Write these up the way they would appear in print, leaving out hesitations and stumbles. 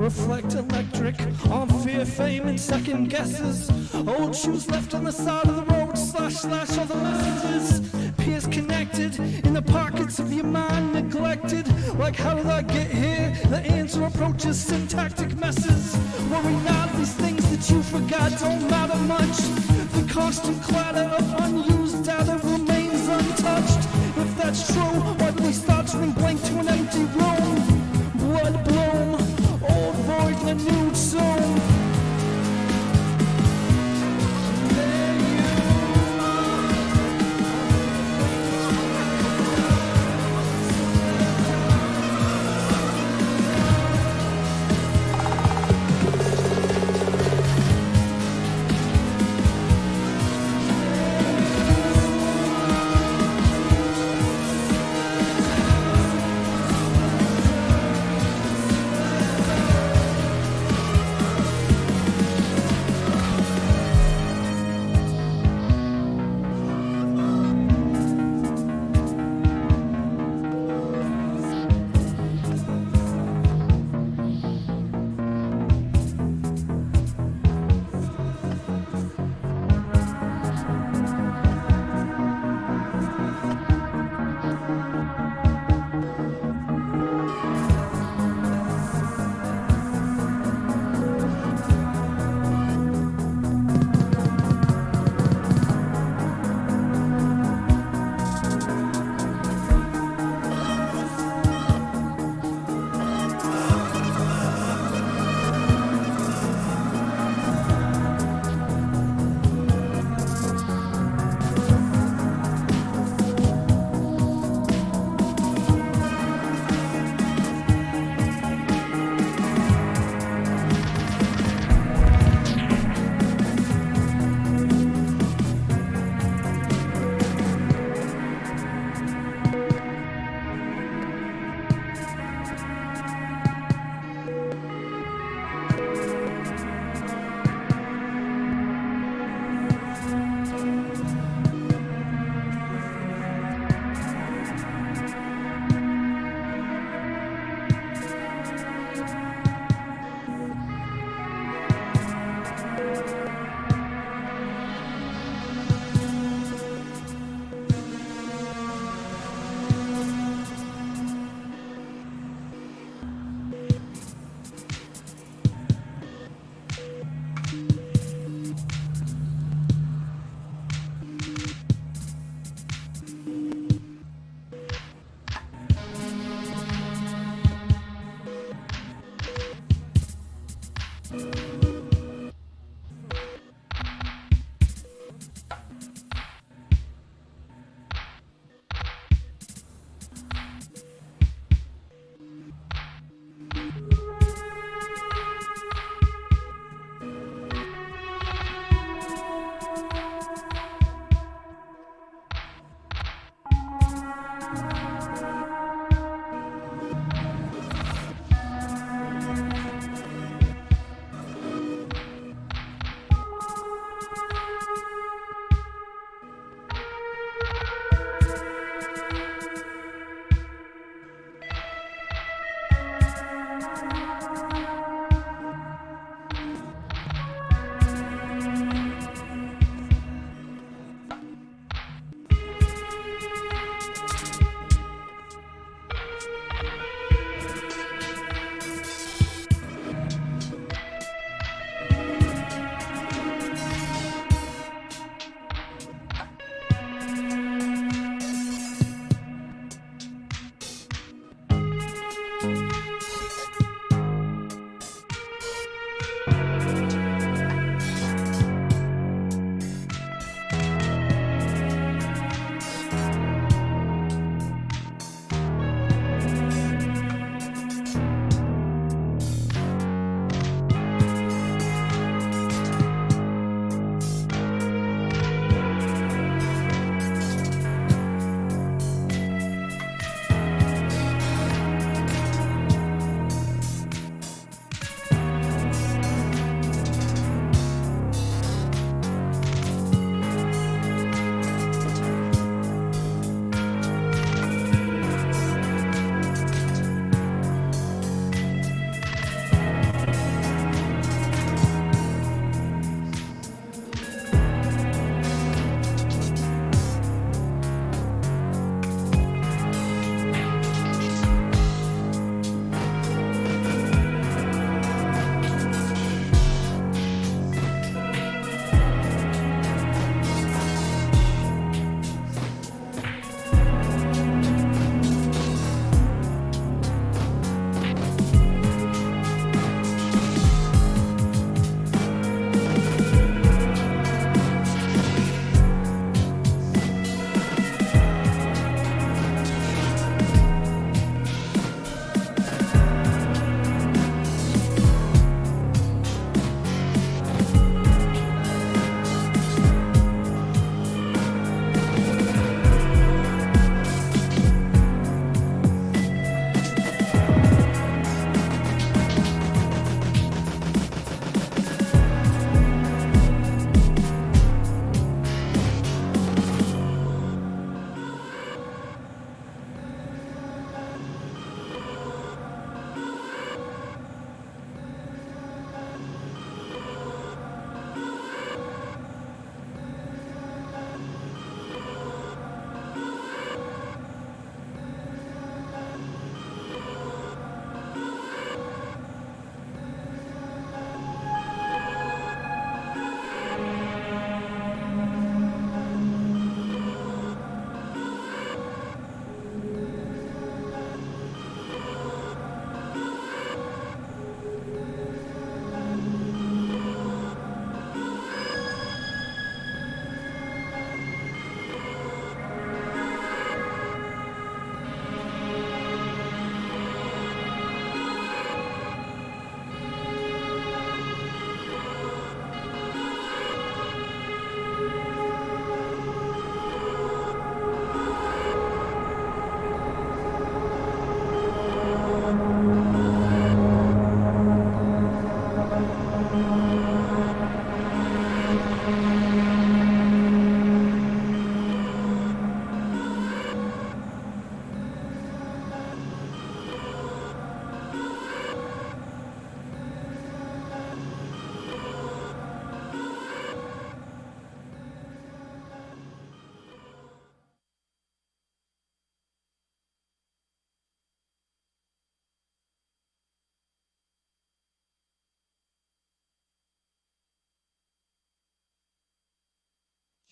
reflect electric on fear, fame, and second guesses. Old shoes left on the side of the road, slash all the messages. Peers connected in the pockets of your mind, neglected. Like, how did I get here? The answer approaches syntactic messes. Worry not, these things that you forgot don't matter much. The constant clatter of unused data remains untouched. If that's true, why do we start turning blank to an empty room? Blood bloom, old void, renewed soon.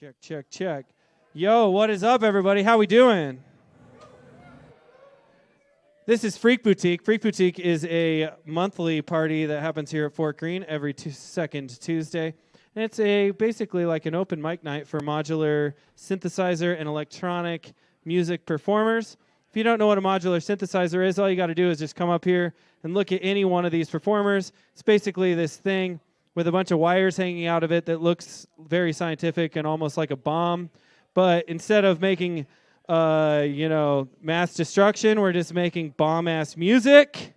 Check, check, check. Yo, what is up, everybody? How we doing? This is Freq Boutique. Freq Boutique is a monthly party that happens here at Fort Greene every second Tuesday. And it's basically like an open mic night for modular synthesizer and electronic music performers. If you don't know what a modular synthesizer is, all you got to do is just come up here and look at any one of these performers. It's basically this thing with a bunch of wires hanging out of it that looks very scientific and almost like a bomb. But instead of making, mass destruction, we're just making bomb-ass music,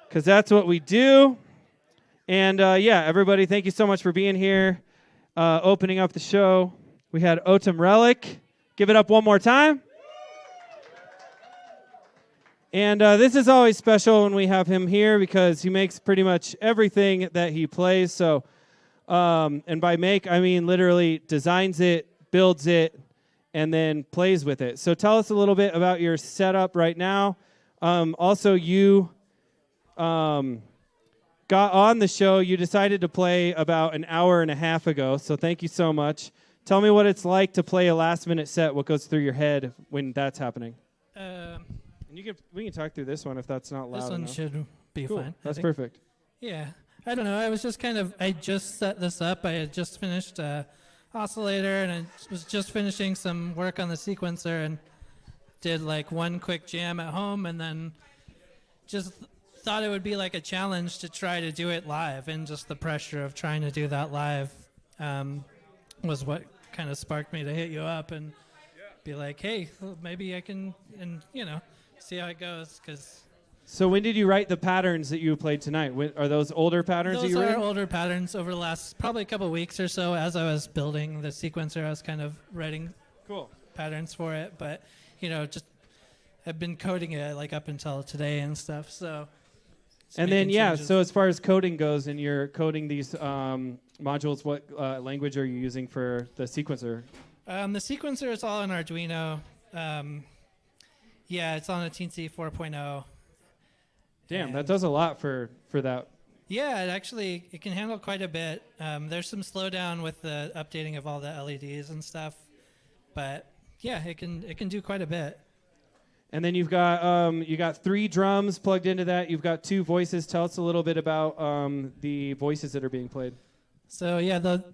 because that's what we do. And, everybody, thank you so much for being here, opening up the show. We had Autumn Relic. Give it up one more time. And this is always special when we have him here because he makes pretty much everything that he plays. So, and by make, I mean literally designs it, builds it, and then plays with it. So tell us a little bit about your setup right now. Also, you got on the show. You decided to play about an hour and a half ago. So thank you so much. Tell me what it's like to play a last-minute set. What goes through your head when that's happening? And we can talk through this one if that's not loud enough. This one should be cool. fine. That's perfect. Yeah. I don't know. I was just I just set this up. I had just finished oscillator, and I was just finishing some work on the sequencer and did like one quick jam at home, and then just thought it would be like a challenge to try to do it live, and just the pressure of trying to do that live was what kind of sparked me to hit you up and be like, hey, well, maybe I can, and see how it goes. So when did you write the patterns that you played tonight? Are those older patterns that you wrote? Those are older patterns over the last probably a couple weeks or so. As I was building the sequencer, I was kind of writing patterns for it. But, just I've been coding it like up until today and stuff. So. And then, so as far as coding goes, and you're coding these modules, what language are you using for the sequencer? The sequencer is all in Arduino. It's on a Teensy 4.0. Damn, that does a lot for that. Yeah, it can handle quite a bit. There's some slowdown with the updating of all the LEDs and stuff, but it can do quite a bit. And then you've got 3 drums plugged into that. You've got 2 voices. Tell us a little bit about the voices that are being played. So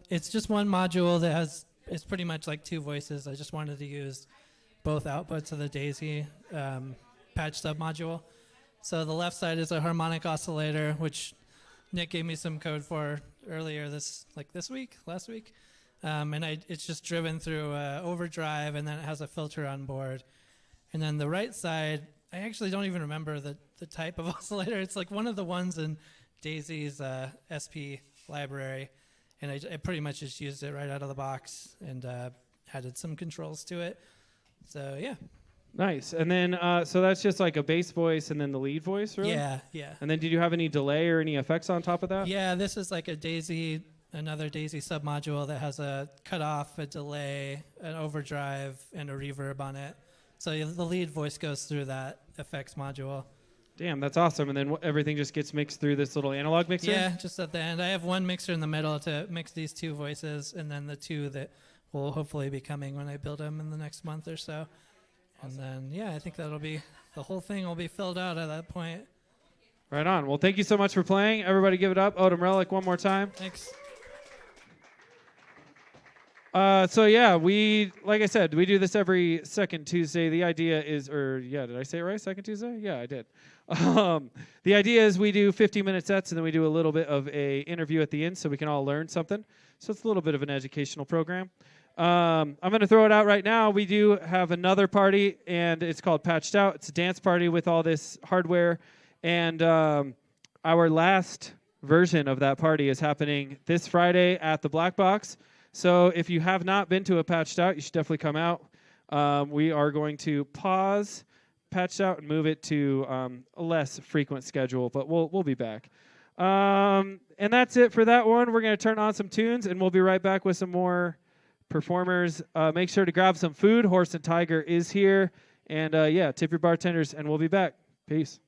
it's just one module that it's pretty much like 2 voices. I just wanted to use both outputs of the Daisy patch sub module. So the left side is a harmonic oscillator, which Nick gave me some code for earlier last week. And it's just driven through overdrive, and then it has a filter on board. And then the right side, I actually don't even remember the type of oscillator. It's like one of the ones in Daisy's SP library. And I pretty much just used it right out of the box and added some controls to it. So, yeah. Nice. And then, so that's just like a bass voice and then the lead voice, really? Yeah. And then did you have any delay or any effects on top of that? Yeah, this is like another Daisy submodule that has a cutoff, a delay, an overdrive, and a reverb on it. So the lead voice goes through that effects module. Damn, that's awesome. And then everything just gets mixed through this little analog mixer? Yeah, just at the end. I have one mixer in the middle to mix these 2 voices, and then the 2 that will hopefully be coming when I build them in the next month or so. Awesome. And then, I think the whole thing will be filled out at that point. Right on. Well, thank you so much for playing. Everybody give it up. Autumn Relic one more time. Thanks. Like I said, we do this every second Tuesday. The idea is, did I say it right? Second Tuesday? Yeah, I did. The idea is we do 15-minute sets, and then we do a little bit of a interview at the end so we can all learn something. So it's a little bit of an educational program. I'm going to throw it out right now. We do have another party, and it's called Patched Out. It's a dance party with all this hardware, and our last version of that party is happening this Friday at the Black Box. So if you have not been to a Patched Out, you should definitely come out. We are going to pause Patched Out and move it to a less frequent schedule, but we'll be back. And that's it for that one. We're going to turn on some tunes, and we'll be right back with some more performers. Make sure to grab some food. Horse and Tiger is here. And, tip your bartenders, and we'll be back. Peace.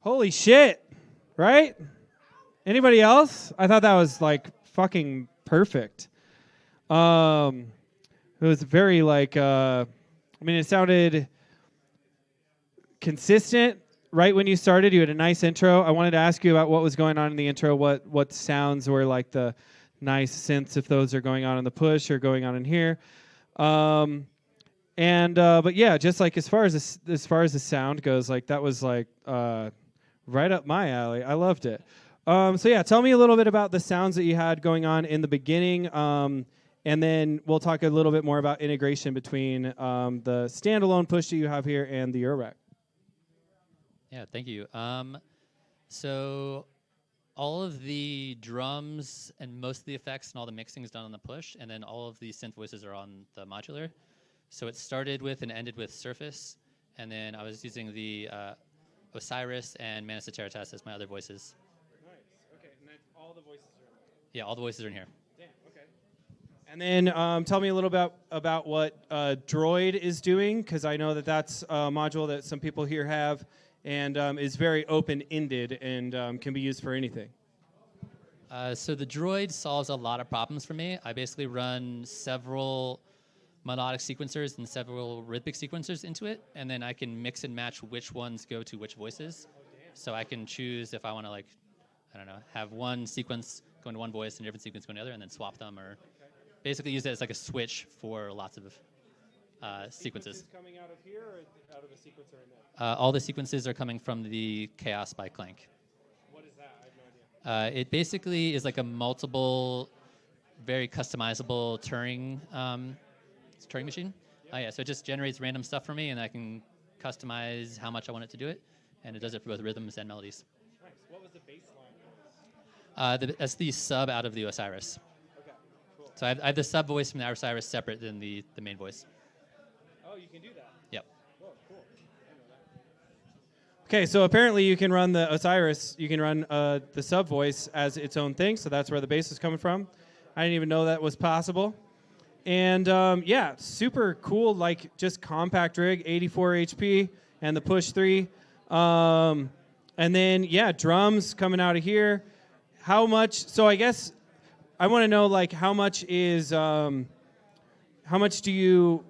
Holy shit, right? Anybody else? I thought that was like fucking perfect. It was very like, I mean, it sounded consistent right when you started. You had a nice intro. I wanted to ask you about what was going on in the intro, what sounds were like the nice synths, if those are going on in the push or going on in here. But yeah, just like as far as the sound goes, like that was like right up my alley. I loved it. So yeah, tell me a little bit about the sounds that you had going on in the beginning, and then we'll talk a little bit more about integration between the standalone push that you have here and the Urwerk. Yeah, thank you. So all of the drums and most of the effects and all the mixing is done on the push, and then all of the synth voices are on the modular. So it started with and ended with Surface, and then I was using the Osiris and Manasateratas as my other voices. Nice. Okay, and then all the voices are in here. Yeah, all the voices are in here. Damn. Okay. And then tell me a little about what Droid is doing, because I know that that's a module that some people here have, and is very open-ended and can be used for anything. So the Droid solves a lot of problems for me. I basically run several melodic sequencers and several rhythmic sequencers into it, and then I can mix and match which ones go to which voices. So I can choose if I want to, like, I don't know, have one sequence going to one voice and a different sequence going to the other, and then swap them, or basically use it as like a switch for lots of sequences. Coming out of here or out of a sequencer in there? All the sequences are coming from the Chaos by Clank. What is that? I have no idea. It basically is like a multiple, very customizable Turing machine. Yeah, so it just generates random stuff for me, and I can customize how much I want it to do it, and it does it for both rhythms and melodies. Nice. What was the bass line? That's the sub out of the Osiris. Okay, cool. So I have the sub voice from the Osiris separate than the main voice. Oh, you can do that? Yep. Whoa, cool. I know that. Okay, so apparently you can run the Osiris, you can run the sub voice as its own thing, so that's where the bass is coming from. I didn't even know that was possible. And yeah, super cool, like just compact rig, 84 HP, and the push 3. And then, yeah, drums coming out of here. How much, so I guess I want to know, like, how much is, how much do you,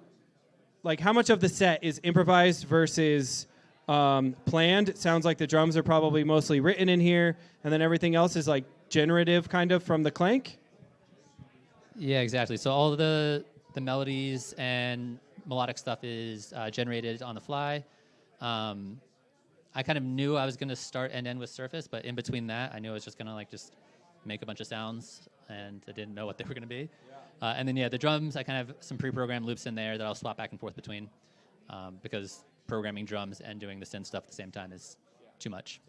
like, how much of the set is improvised versus planned? It sounds like the drums are probably mostly written in here, and then everything else is, like, generative kind of from the Clank? Yeah, exactly. So all of the melodies and melodic stuff is generated on the fly. I kind of knew I was going to start and end with Surface, but in between that, I knew I was just going to like just make a bunch of sounds, and I didn't know what they were going to be. Yeah. And then, yeah, the drums, I kind of have some pre-programmed loops in there that I'll swap back and forth between, because programming drums and doing the synth stuff at the same time is too much.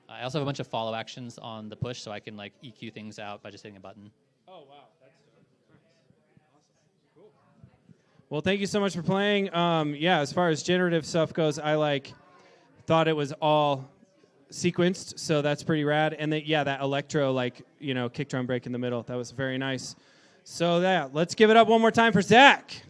I also have a bunch of follow actions on the push, so I can like EQ things out by just hitting a button. Oh, wow. That's nice. Awesome. Cool. Well, thank you so much for playing. Yeah, as far as generative stuff goes, I thought it was all sequenced, so that's pretty rad. And then, yeah, that electro, kick drum break in the middle, that was very nice. So, yeah, let's give it up one more time for Zach.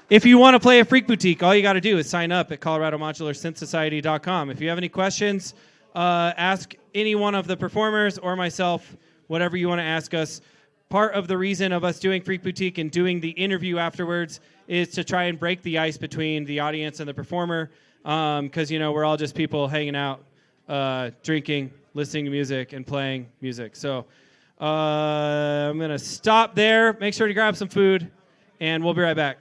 If you want to play a Freq Boutique, all you got to do is sign up at coloradomodular.com. If you have any questions, ask any one of the performers or myself, whatever you want to ask us. Part of the reason of us doing Freq Boutique and doing the interview afterwards is to try and break the ice between the audience and the performer, because, we're all just people hanging out, drinking, listening to music, and playing music. So I'm going to stop there. Make sure to grab some food, and we'll be right back.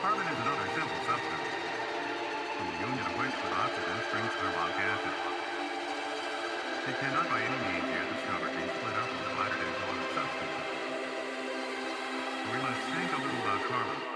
Carbon is another simple substance, from the union of which with oxygen springs carbonic acid. It cannot by any means yet discover being split up into lighter component substances. So we must think a little about carbon.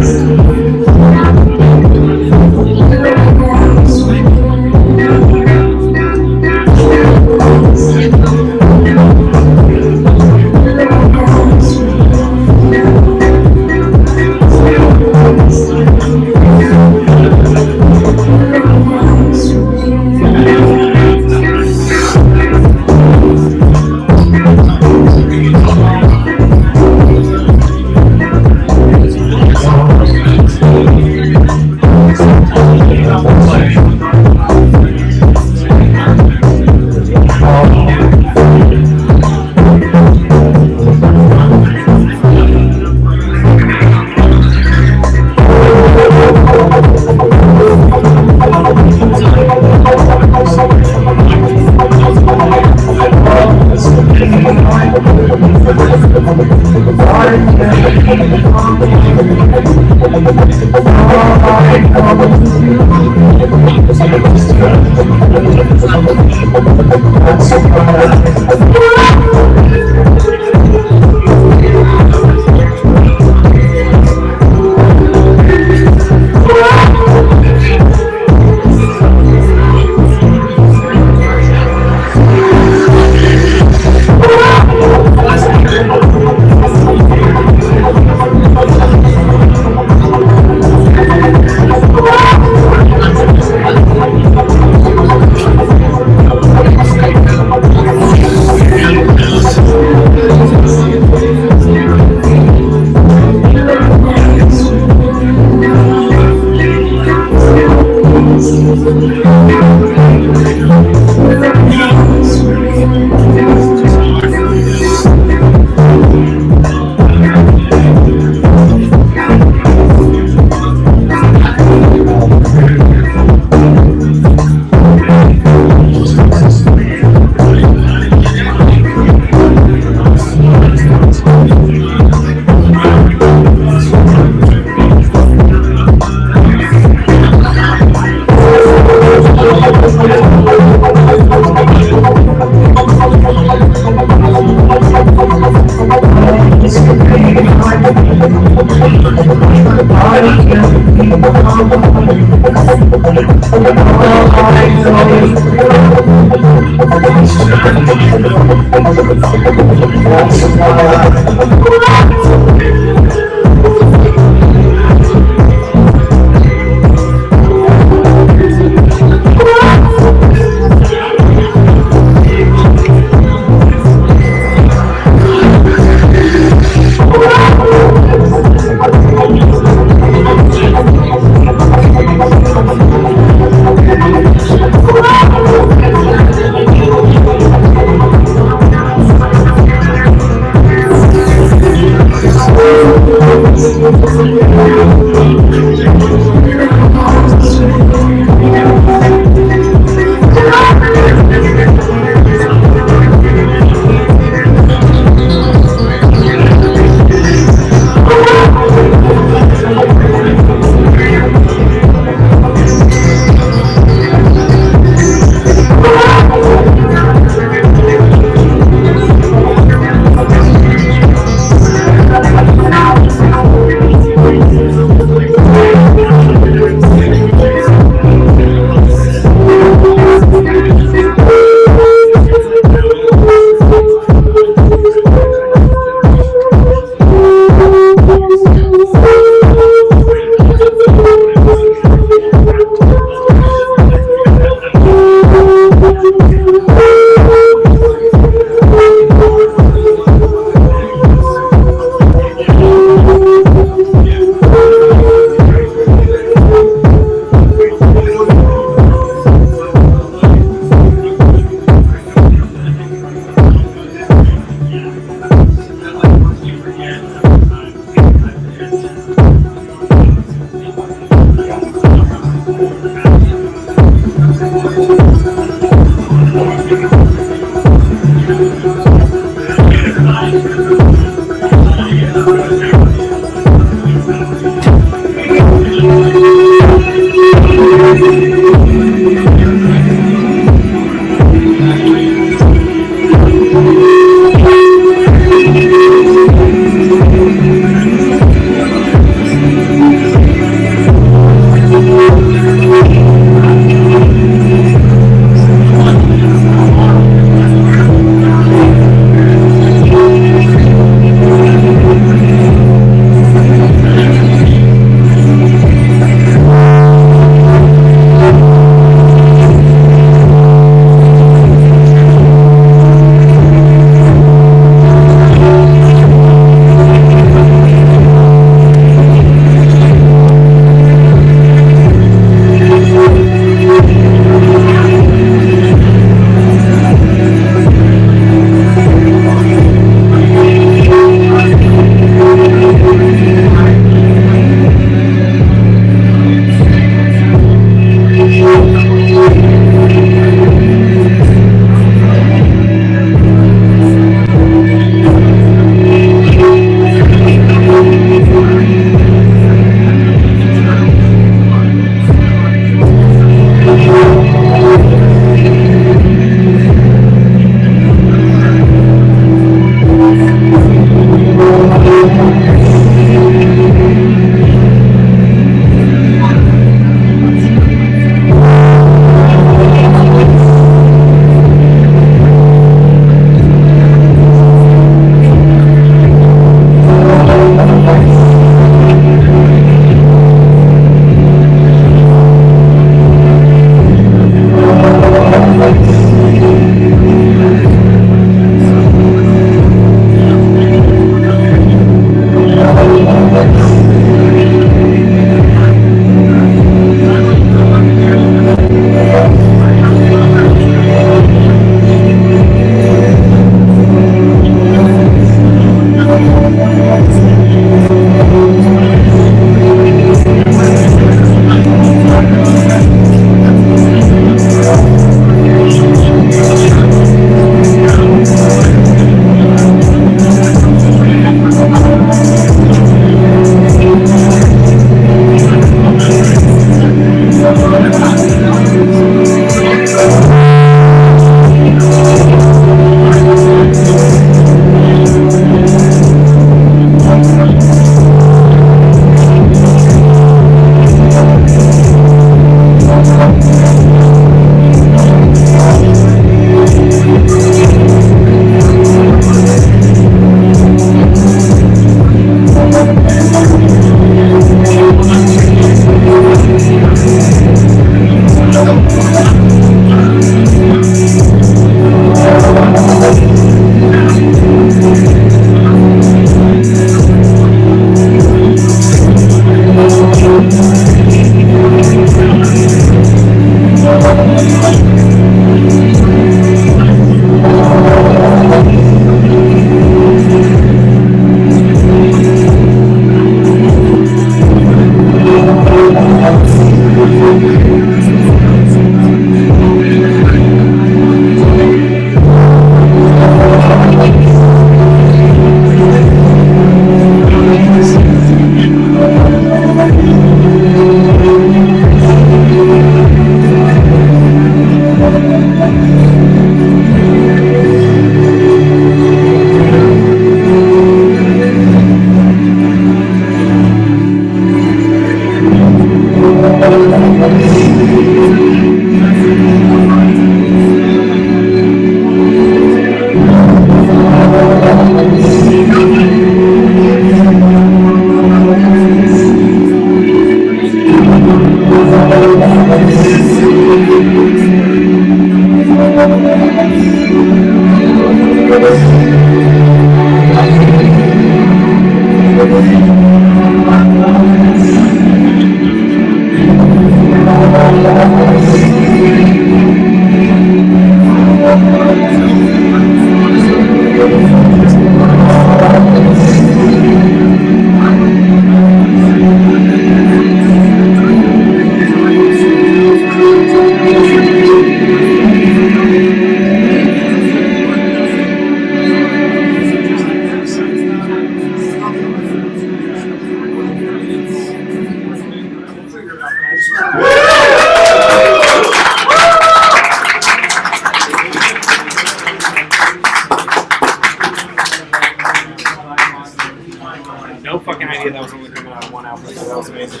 No fucking idea that was only coming out of one output, so that was amazing.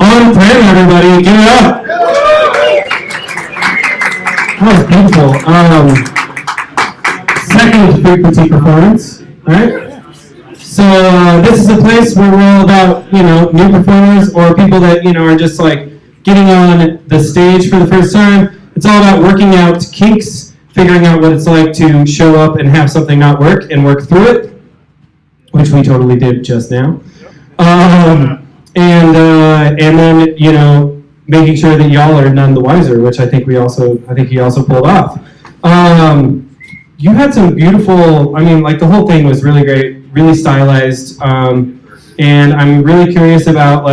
On plan, everybody, give it up. That was beautiful. Second Freq Boutique performance, right? So this is a place where we're all about, new performers or people that, are just like getting on the stage for the first time. It's all about working out kinks, figuring out what it's like to show up and have something not work and work through it, which we totally did just now. And then, making sure that y'all are none the wiser, which I think he also pulled off. You had some beautiful, the whole thing was really great, really stylized. And I'm really curious about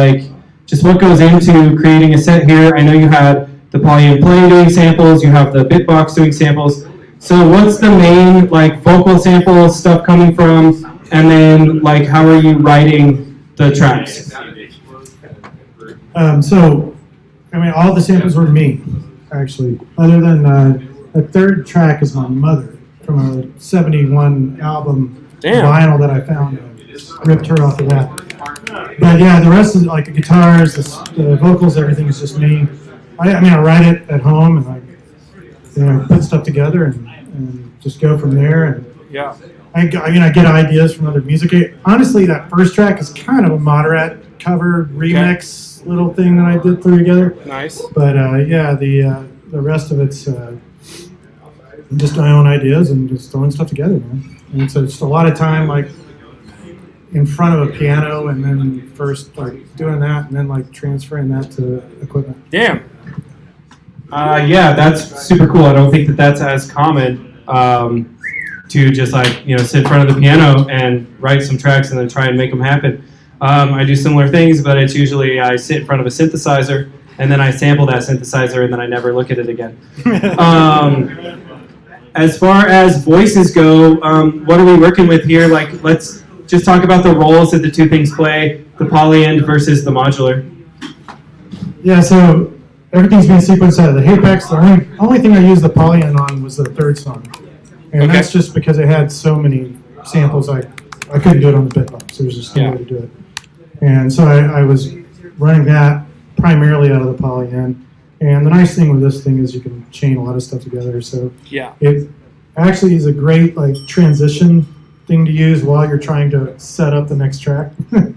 just what goes into creating a set here. I know you had the polyamp playing doing samples, you have the bitbox doing samples. So what's the main vocal sample stuff coming from? And then how are you writing the tracks? All the samples were me, actually. Other than the third track is my mother from a 71 album vinyl that I found. Ripped her off of that. But yeah, the rest is the guitars, the vocals, everything is just me. I write it at home and I put stuff together and just go from there. And yeah, I get ideas from other music. Honestly, that first track is kind of a moderate cover remix little thing that I did throw together. Nice. But the rest of it's just my own ideas and just throwing stuff together, man. And it's just a lot of time in front of a piano and then first doing that and then transferring that to equipment. Damn. Yeah, that's super cool. I don't think that's as common to just sit in front of the piano and write some tracks and then try and make them happen. I do similar things, but it's usually I sit in front of a synthesizer and then I sample that synthesizer and then I never look at it again. As far as voices go, what are we working with here? Let's just talk about the roles that the two things play, the polyend versus the modular. Yeah, so everything's being sequenced out of the Apex. The only thing I used the polyend on was the third song. And that's just because it had so many samples I couldn't do it on the bitbox. There was just no way to do it. And so I was running that primarily out of the polyend. And the nice thing with this thing is you can chain a lot of stuff together. So it actually is a great transition thing to use while you're trying to set up the next track in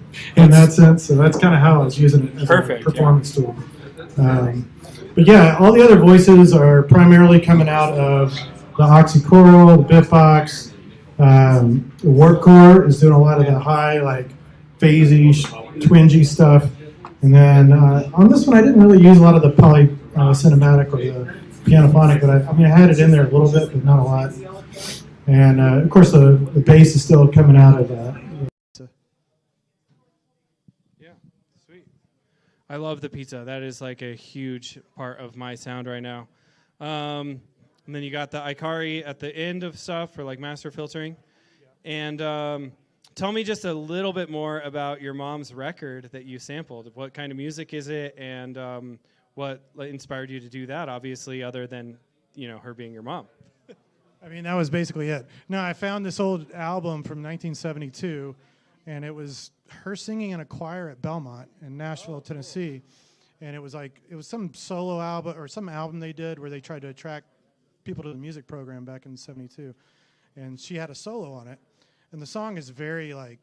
that sense. So that's kind of how I was using it as a performance tool. But yeah, all the other voices are primarily coming out of the oxychoral, the bitbox. The warp core is doing a lot of the high phasey, twingy stuff. And then on this one, I didn't really use a lot of the cinematic or the pianophonic, but I mean, I had it in there a little bit, but not a lot. And of course, the bass is still coming out of Yeah, sweet. I love the pizza. That is like a huge part of my sound right now. And then you got the Ikari at the end of stuff for like master filtering. And tell me just a little bit more about your mom's record that you sampled. What kind of music is it, and what inspired you to do that? Obviously, other than her being your mom. I mean, that was basically it. No, I found this old album from 1972, and it was her singing in a choir at Belmont in Nashville, Tennessee. And it was some solo album or some album they did where they tried to attract people to the music program back in '72. And she had a solo on it. And the song is very like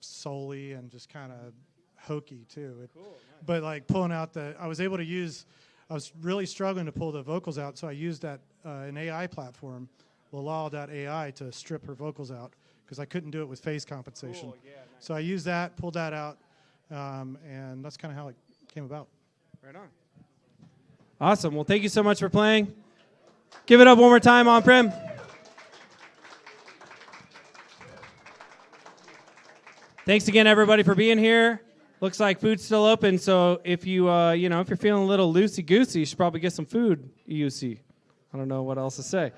soul-y and just kind of hokey too. Cool, nice. But like pulling out I was really struggling to pull the vocals out, so I used that an AI platform, Lalal.ai, to strip her vocals out because I couldn't do it with phase compensation. Cool, yeah, nice. So I used that, pulled that out, and that's kind of how it came about. Right on. Awesome. Well, thank you so much for playing. Give it up one more time on Prim. Thanks again, everybody, for being here. Looks like food's still open, so if if you're feeling a little loosey-goosey, you should probably get some food, EUC. I don't know what else to say.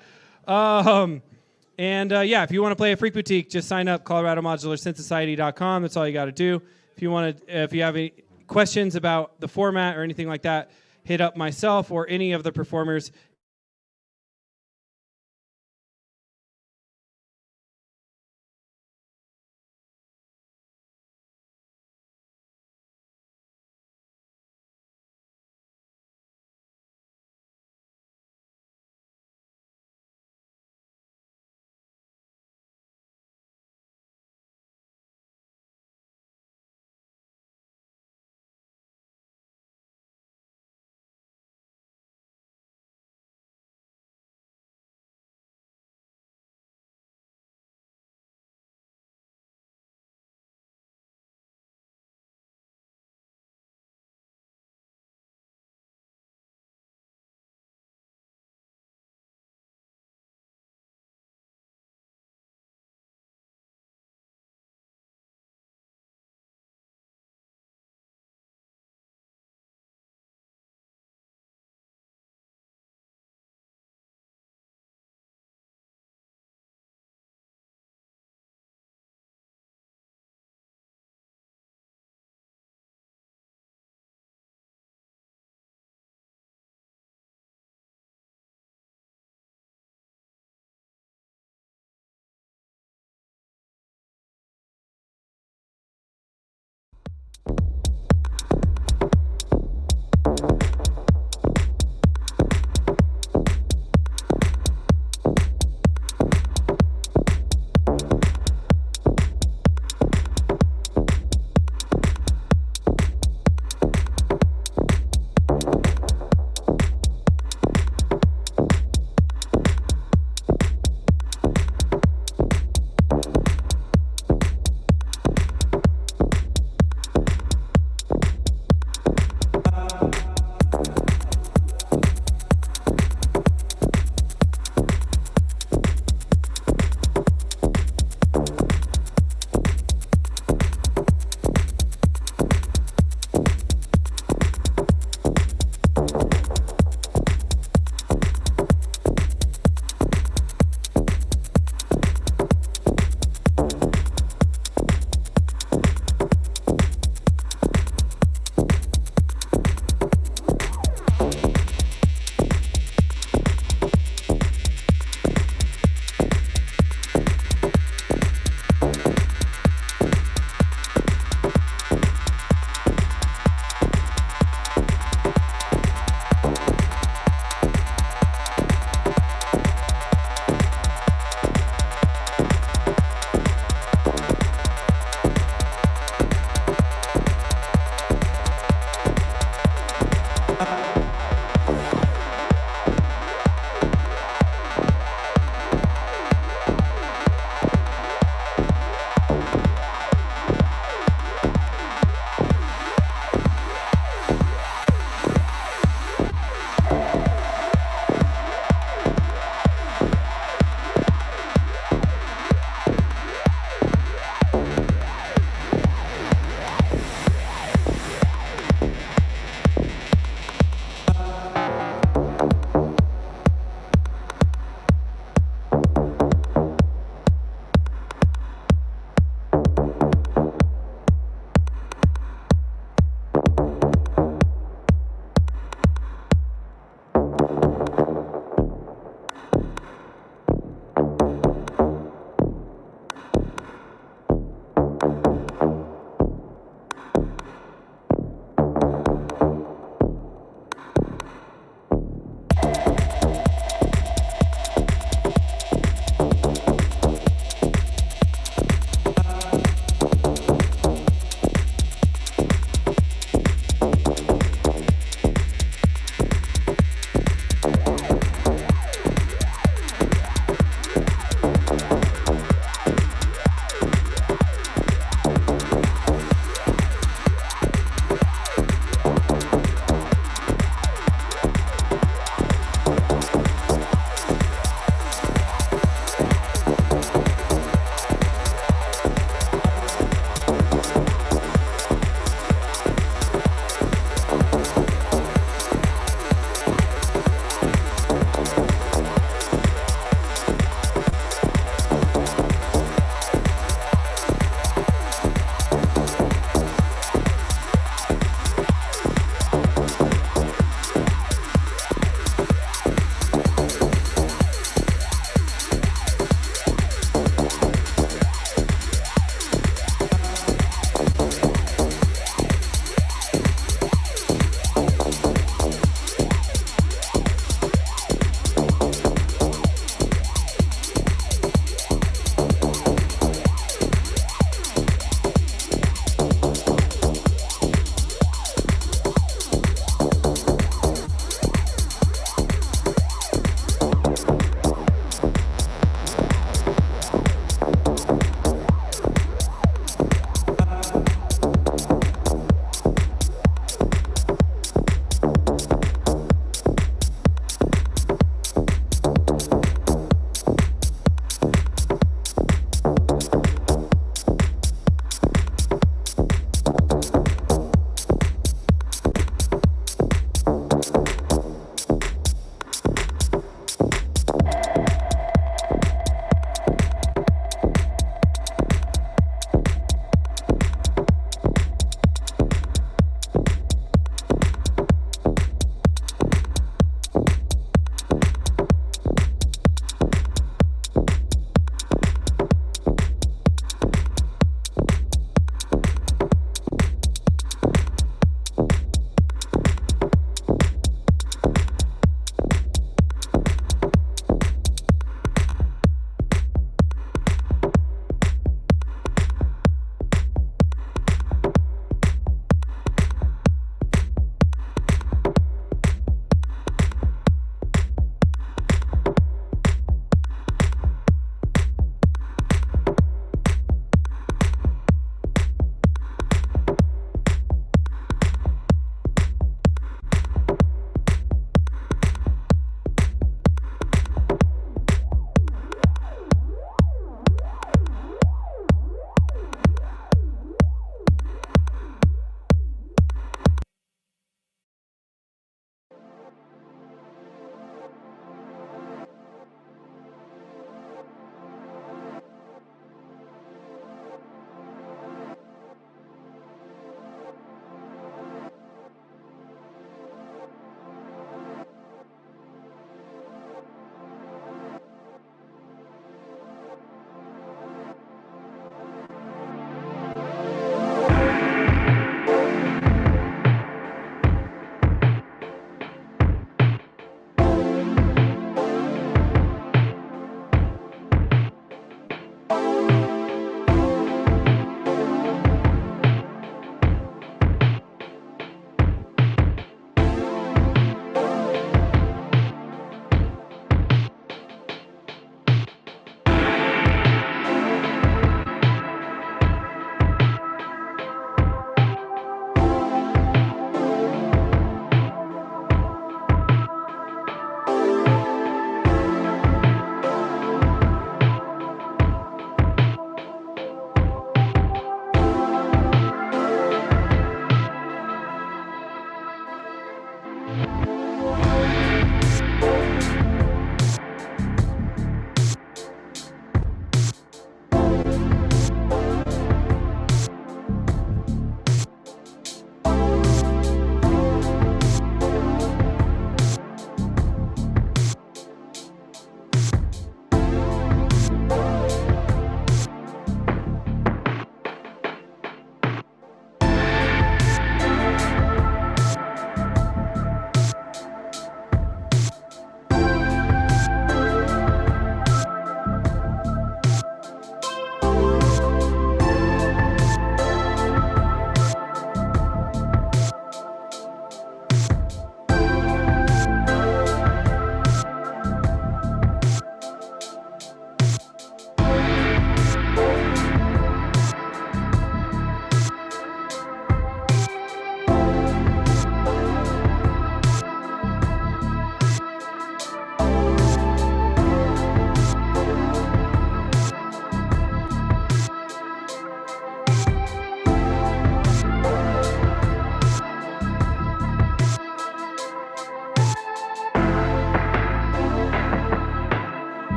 If you want to play a Freq Boutique, just sign up, ColoradoModularSynthSociety.com. That's all you got to do. If you have any questions about the format or anything like that, hit up myself or any of the performers.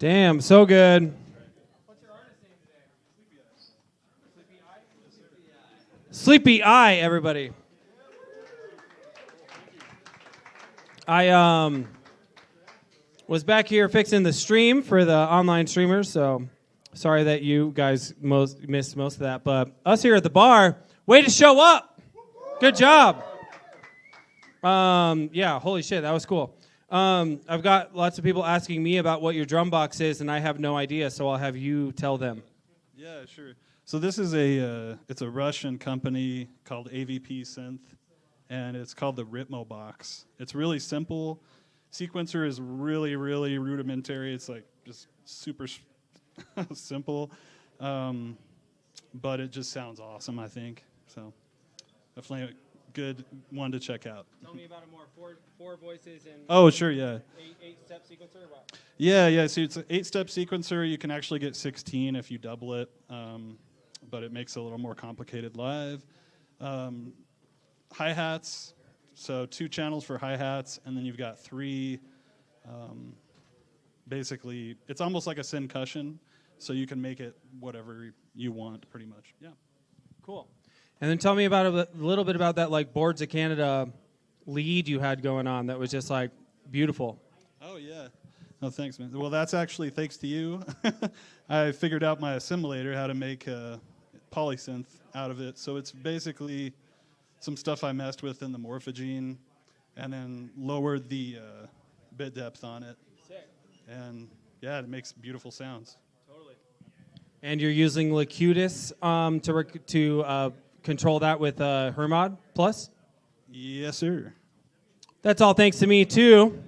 Damn, so good. Sleepy Eye, everybody. I was back here fixing the stream for the online streamers, so sorry that you guys missed most of that. But us here at the bar, way to show up. Good job. Yeah, holy shit, that was cool. I've got lots of people asking me about what your drum box is, and I have no idea, so I'll have you tell them. Yeah, sure. So this is it's a Russian company called AVP Synth, and it's called the Ritmo box. It's really simple. Sequencer is really, really rudimentary. It's like just super simple, but it just sounds awesome, I think. So definitely a good one to check out. Tell me about it more. Four voices and oh, sure, yeah. Eight-step sequencer or what? Yeah. So it's an 8-step sequencer. You can actually get 16 if you double it, but it makes it a little more complicated live. Hi-hats, so 2 channels for hi-hats, and then you've got 3, basically, it's almost like a syncussion, so you can make it whatever you want, pretty much. Yeah. Cool. And then tell me about a little bit about that like Boards of Canada lead you had going on that was just like beautiful. Oh, yeah. Oh, thanks, man. Well, that's actually thanks to you. I figured out my assimilator, how to make a polysynth out of it. So it's basically some stuff I messed with in the Morphogene and then lowered the bit depth on it. Sick. And, yeah, it makes beautiful sounds. Totally. And you're using Locutus to control that with Hermod Plus? Yes, sir. That's all thanks to me, too.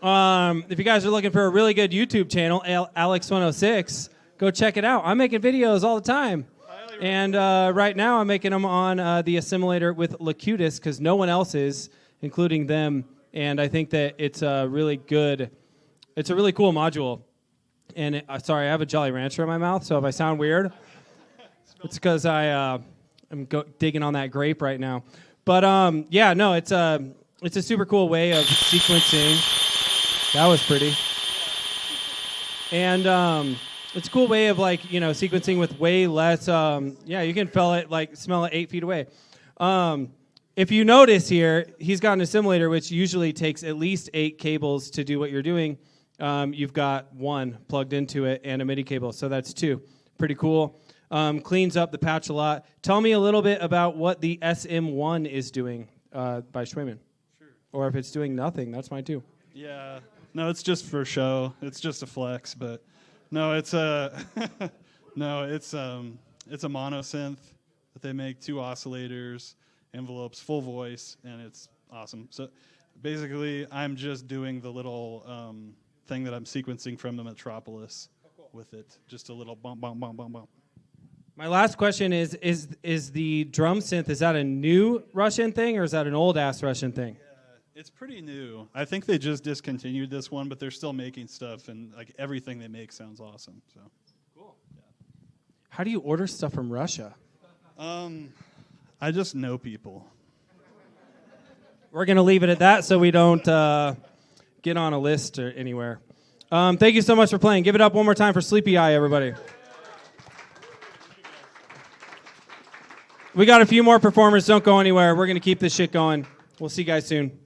If you guys are looking for a really good YouTube channel, Alex106, go check it out. I'm making videos all the time. And right now I'm making them on the assimilator with Locutus because no one else is, including them. And I think that it's a really good, it's a really cool module. And sorry, I have a Jolly Rancher in my mouth, so if I sound weird, it's because I'm digging on that grape right now. But yeah, no, it's a super cool way of sequencing. That was pretty. And it's a cool way of sequencing with way less. Yeah, you can smell it 8 feet away. If you notice here, he's got an assimilator which usually takes at least 8 cables to do what you're doing. You've got 1 plugged into it and a MIDI cable, so that's 2. Pretty cool. Cleans up the patch a lot. Tell me a little bit about what the SM1 is doing by Schweman. Sure. Or if it's doing nothing, that's fine too. Yeah. No, it's just for show. It's just a flex, but no, it's a it's a mono synth that they make, 2 oscillators, envelopes, full voice, and it's awesome. So basically, I'm just doing the little thing that I'm sequencing from the Metropolis with it. Just a little bump, bump, bump, bump, bump. My last question is the drum synth, is that a new Russian thing or is that an old-ass Russian thing? It's pretty new. I think they just discontinued this one, but they're still making stuff, and like everything they make sounds awesome. So cool. Yeah. How do you order stuff from Russia? I just know people. We're gonna leave it at that, so we don't get on a list or anywhere. Thank you so much for playing. Give it up one more time for Sleepy Eye, everybody. We got a few more performers. Don't go anywhere. We're gonna keep this shit going. We'll see you guys soon.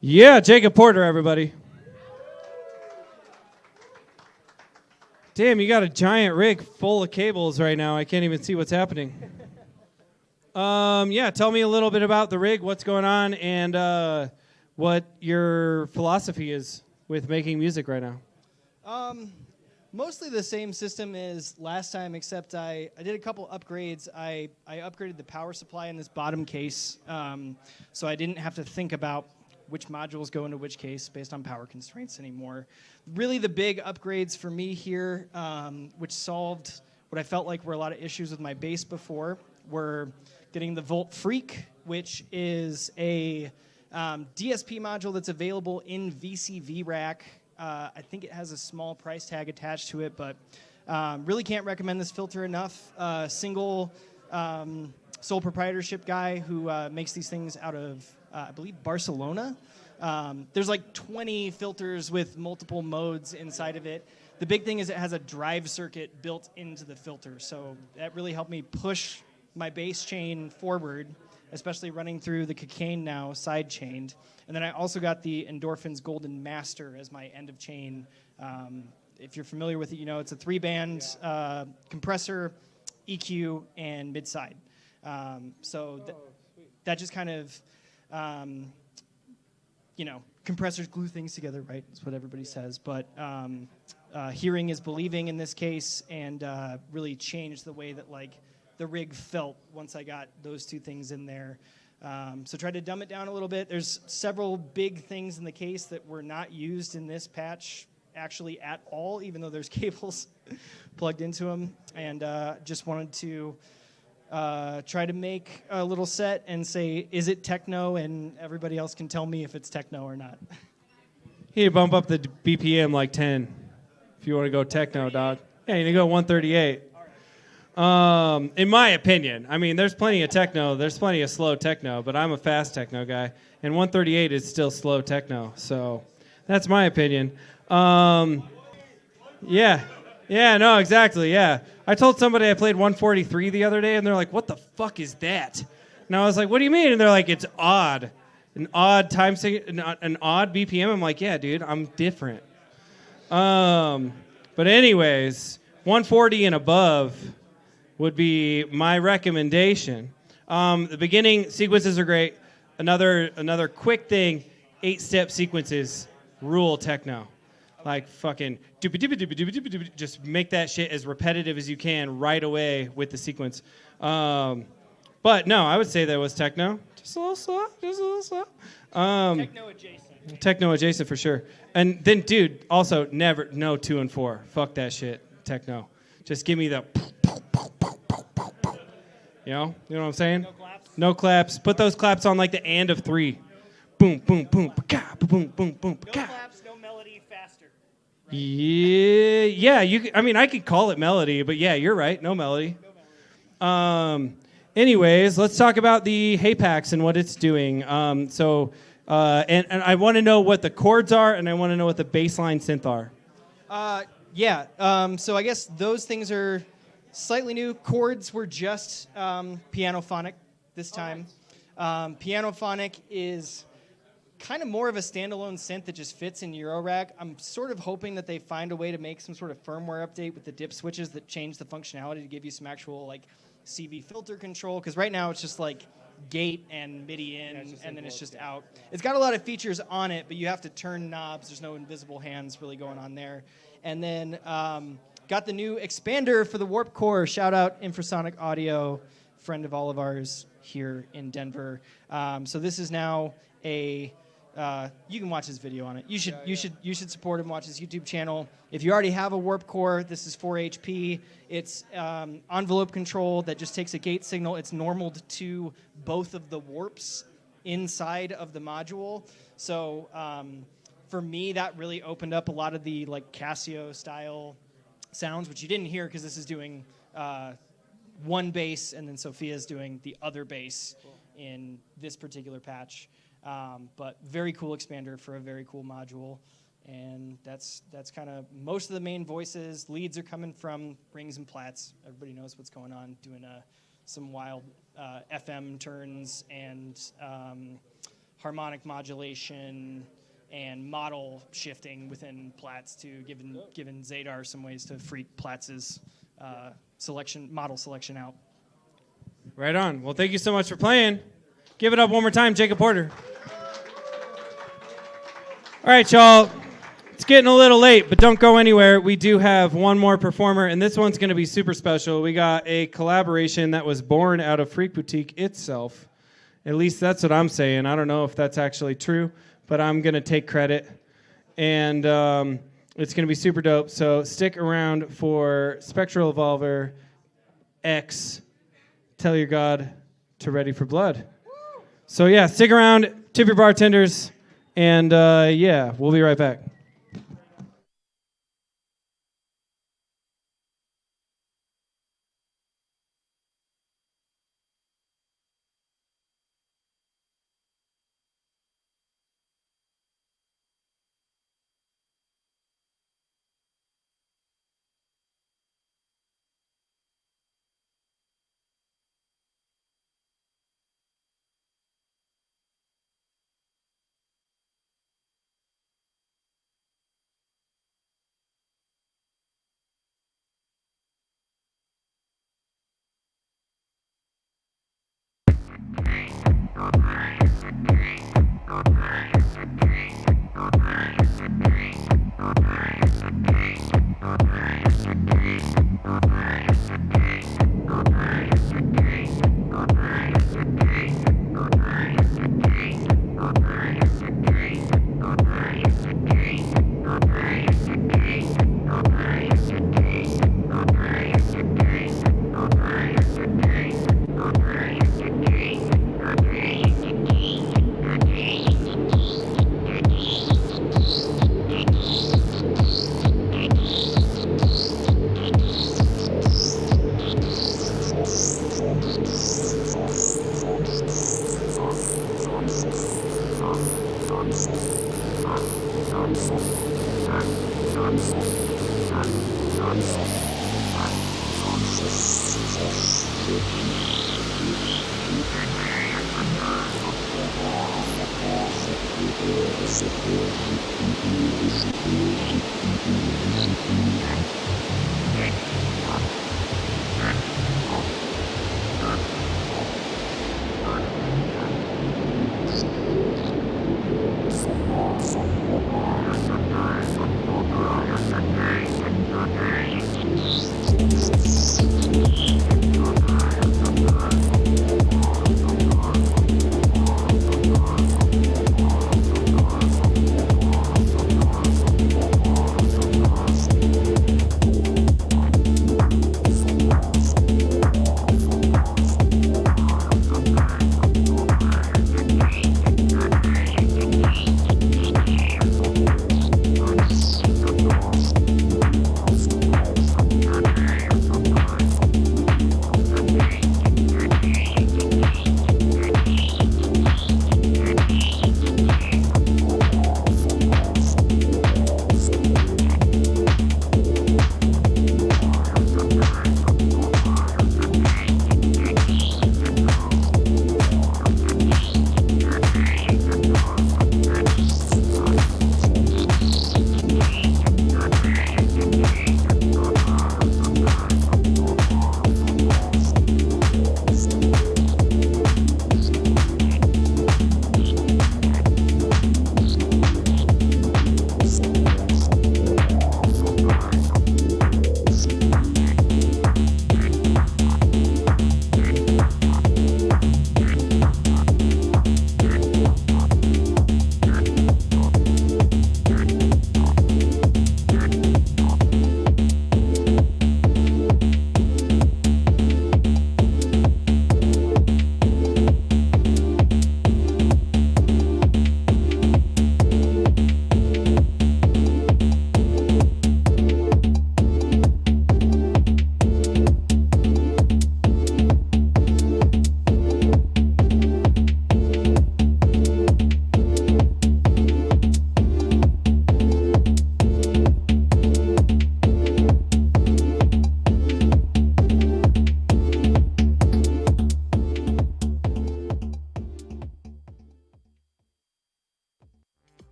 Yeah, Jacob Porter, everybody. Damn, you got a giant rig full of cables right now. I can't even see what's happening. Yeah, tell me a little bit about the rig, what's going on, and what your philosophy is with making music right now. Mostly the same system as last time, except I did a couple upgrades. I upgraded the power supply in this bottom case, so I didn't have to think about which modules go into which case based on power constraints anymore. Really the big upgrades for me here, which solved what I felt like were a lot of issues with my bass before, were getting the Volt Freq, which is a DSP module that's available in VCV rack. I think it has a small price tag attached to it, but really can't recommend this filter enough. Single sole proprietorship guy who makes these things out of I believe Barcelona. There's like 20 filters with multiple modes inside of it. The big thing is it has a drive circuit built into the filter, so that really helped me push my bass chain forward, especially running through the Cocaine now side chained. And then I also got the Endorphins Golden Master as my end of chain. If you're familiar with it, you know it's a 3-band compressor, EQ, and mid-side. That just kind of compressors glue things together, right? That's what everybody says. But hearing is believing in this case, and really changed the way that the rig felt once I got those two things in there. So tried to dumb it down a little bit. There's several big things in the case that were not used in this patch actually at all, even though there's cables plugged into them. And just wanted to try to make a little set and say, is it techno? And everybody else can tell me if it's techno or not. You need to bump up the BPM like 10 if you want to go techno, dog. Yeah, you need to go 138. In my opinion, I mean, there's plenty of techno, there's plenty of slow techno, but I'm a fast techno guy, and 138 is still slow techno, so that's my opinion. No, exactly, yeah. I told somebody I played 143 the other day, and they're like, what the fuck is that? And I was like, what do you mean? And they're like, it's odd. An odd an odd BPM. I'm like, yeah, dude, I'm different. But anyways, 140 and above would be my recommendation. The beginning sequences are great. Another quick thing, 8-step sequences rule techno. Like fucking just make that shit as repetitive as you can right away with the sequence. But no, I would say that was techno. Just a little slow. Techno adjacent. Techno adjacent for sure. And then, dude, also never, no 2 and 4. Fuck that shit, techno. Just give me the, you know what I'm saying? No claps. No claps. Put those claps on like the and of 3. Boom, boom, boom, ba-ka, boom, boom, boom, No ba-ka. claps, no melody, faster. Right? Yeah. I could call it melody, but yeah, you're right. No melody. Anyways, let's talk about the Hapax and what it's doing. And I want to know what the chords are, and I want to know what the bassline synth are. So I guess those things are slightly new. Chords were just pianophonic this time. Pianophonic is kind of more of a standalone synth that just fits in Eurorack. I'm sort of hoping that they find a way to make some sort of firmware update with the dip switches that change the functionality to give you some actual like CV filter control, because right now it's just like gate and MIDI in, and then it's just out. It's got a lot of features on it, but you have to turn knobs. There's no invisible hands really going on there. And then got the new expander for the Warp Core. Shout out Infrasonic Audio, friend of all of ours here in Denver. So this is now a you can watch his video on it. You should support him. Watch his YouTube channel. If you already have a Warp Core, this is 4 HP. It's envelope control that just takes a gate signal. It's normaled to both of the warps inside of the module. So for me, that really opened up a lot of the like Casio style sounds, which you didn't hear because this is doing one bass, and then Sophia's doing the other bass in this particular patch. But very cool expander for a very cool module. And that's kind of most of the main voices. Leads are coming from rings and plats. Everybody knows what's going on, doing some wild FM turns and harmonic modulation and model shifting within plats to giving Zadar some ways to freak Platz's model selection out. Right on. Well, thank you so much for playing. Give it up one more time, Jacob Porter. All right, y'all. It's getting a little late, but don't go anywhere. We do have one more performer, and this one's going to be super special. We got a collaboration that was born out of Freq Boutique itself. At least that's what I'm saying. I don't know if that's actually true, but I'm going to take credit. And it's going to be super dope. So stick around for Spectral Evolver X, Tell Your God to Ready for Blood. So yeah, stick around, tip your bartenders, and yeah, we'll be right back.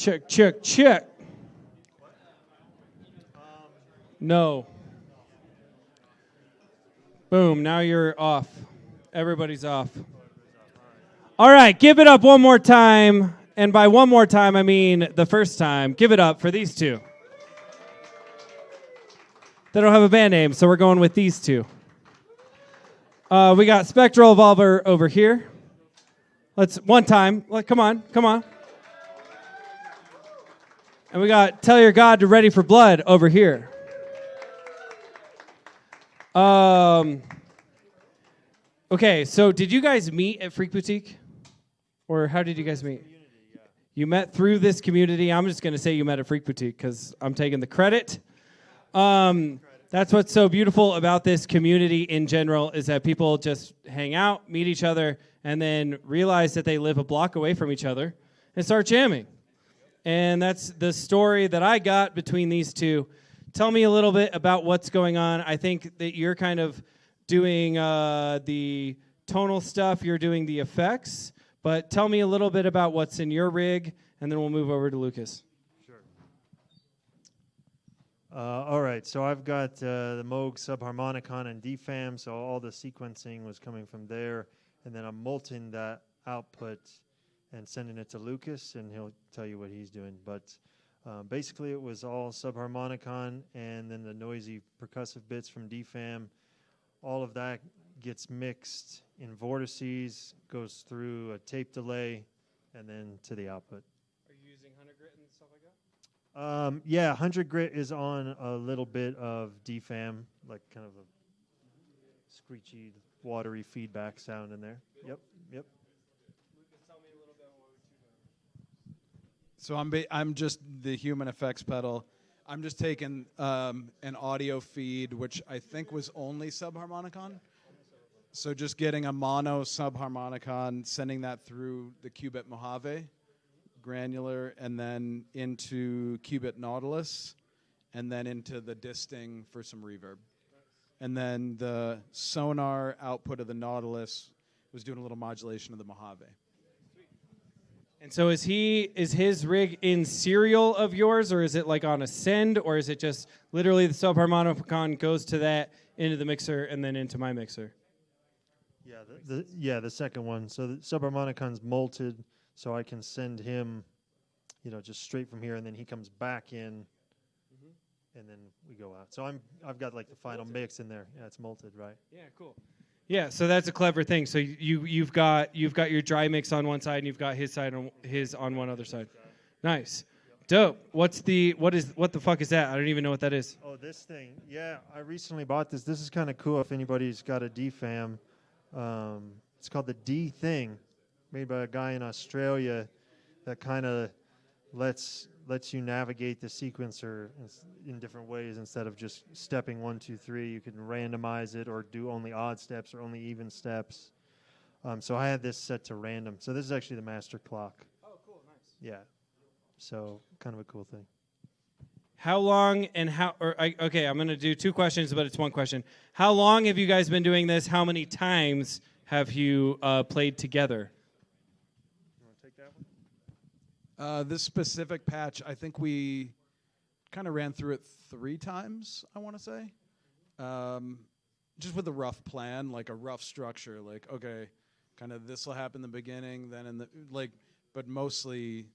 Check, check, check. No. Boom, now you're off. Everybody's off. All right, give it up one more time. And by one more time, I mean the first time. Give it up for these two. They don't have a band name, so we're going with these two. We got Spectral Evolver over here. Let's, one time. Come on, come on. And we got Tell Your God to Ready for Blood over here. Okay, so did you guys meet at Freq Boutique? Or how did you guys meet? You met through this community. I'm just going to say you met at Freq Boutique because I'm taking the credit. That's what's so beautiful about this community in general is that people just hang out, meet each other, and then realize that they live a block away from each other and start jamming. And that's the story that I got between these two. Tell me a little bit about what's going on. I think that you're kind of doing the tonal stuff. You're doing the effects. But tell me a little bit about what's in your rig, and then we'll move over to Lucas. Sure. All right, so I've got the Moog subharmonicon and DFAM, so all the sequencing was coming from there, and then I'm multing that output and sending it to Lucas, and he'll tell you what he's doing. But basically it was all subharmonicon, and then the noisy percussive bits from DFAM. All of that gets mixed in vortices, goes through a tape delay, and then to the output. Are you using 100 grit and stuff like that? Yeah, 100 grit is on a little bit of DFAM, like kind of a screechy, watery feedback sound in there. Yep, yep. Lucas, tell me a little bit about what you're doing. So I'm just the human effects pedal. I'm just taking an audio feed, which I think was only subharmonicon. So just getting a mono subharmonicon, sending that through the Qubit Mojave, granular, and then into Qubit Nautilus, and then into the disting for some reverb. And then the sonar output of the Nautilus was doing a little modulation of the Mojave. And so is his rig in serial of yours, or is it like on a send, or is it just literally the subharmonicon goes to that, into the mixer, and then into my mixer? Yeah, the second one. So the subharmonicon's molted, so I can send him, just straight from here, and then he comes back in, and then we go out. So I've got like the final mix in there. Yeah, it's molted, right? Yeah, cool. Yeah, so that's a clever thing. So you've got your dry mix on one side, and you've got his on one other side. Nice, dope. What the fuck is that? I don't even know what that is. Oh, this thing. Yeah, I recently bought this. This is kind of cool. If anybody's got a DFAM, it's called the D Thing, made by a guy in Australia that kind of lets you navigate the sequencer in different ways instead of just stepping 1, 2, 3. You can randomize it or do only odd steps or only even steps. So I had this set to random. So this is actually the master clock. Oh, cool, nice. Yeah. So kind of a cool thing. How long and okay, I'm going to do two questions, but it's one question. How long have you guys been doing this? How many times have you played together? You want to take that one? This specific patch, I think we kind of ran through it 3 times, I want to say. Just with a rough plan, like a rough structure, like, okay, kind of this will happen in the beginning, then but mostly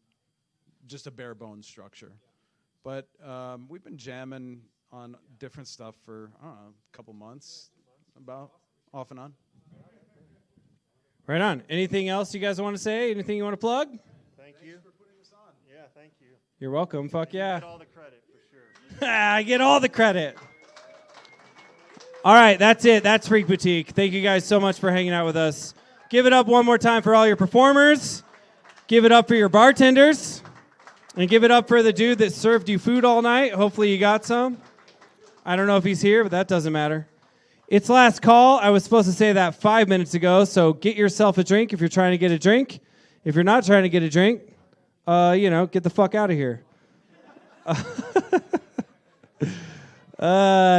just a bare bones structure. But we've been jamming on different stuff for, I don't know, a couple months, about off and on. Right on. Anything else you guys want to say? Anything you want to plug? Thank you. Thanks for putting this on. Yeah, thank you. You're welcome. Fuck yeah. You get all the credit, for sure. I get all the credit. All right, that's it. That's Freq Boutique. Thank you guys so much for hanging out with us. Give it up one more time for all your performers. Give it up for your bartenders. And give it up for the dude that served you food all night. Hopefully you got some. I don't know if he's here, but that doesn't matter. It's last call. I was supposed to say that 5 minutes ago, so get yourself a drink if you're trying to get a drink. If you're not trying to get a drink, get the fuck out of here.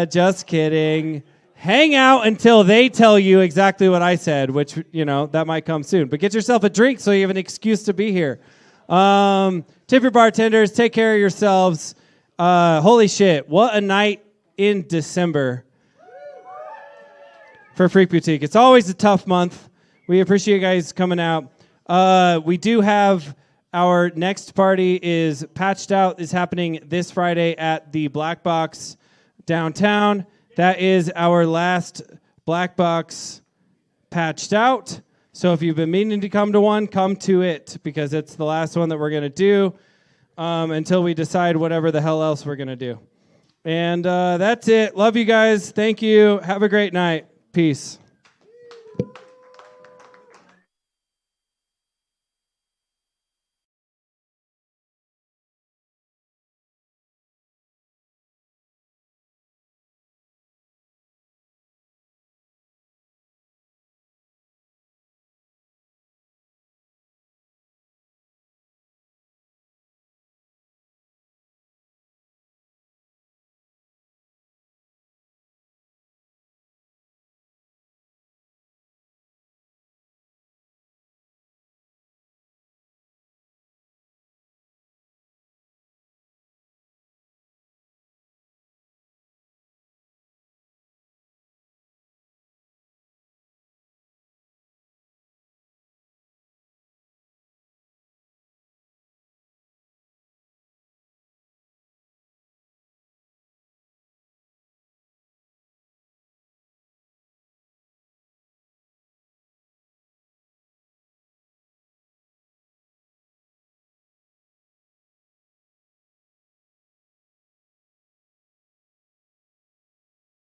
Just kidding. Hang out until they tell you exactly what I said, which, that might come soon. But get yourself a drink so you have an excuse to be here. Tip your bartenders. Take care of yourselves. Holy shit. What a night in December for Freq Boutique. It's always a tough month. We appreciate you guys coming out. We do have our next party is Patched Out is happening this Friday at the Black Box downtown. That is our last Black Box Patched Out. So if you've been meaning to come to one, come to it because it's the last one that we're going to do until we decide whatever the hell else we're going to do. And that's it. Love you guys. Thank you. Have a great night. Peace.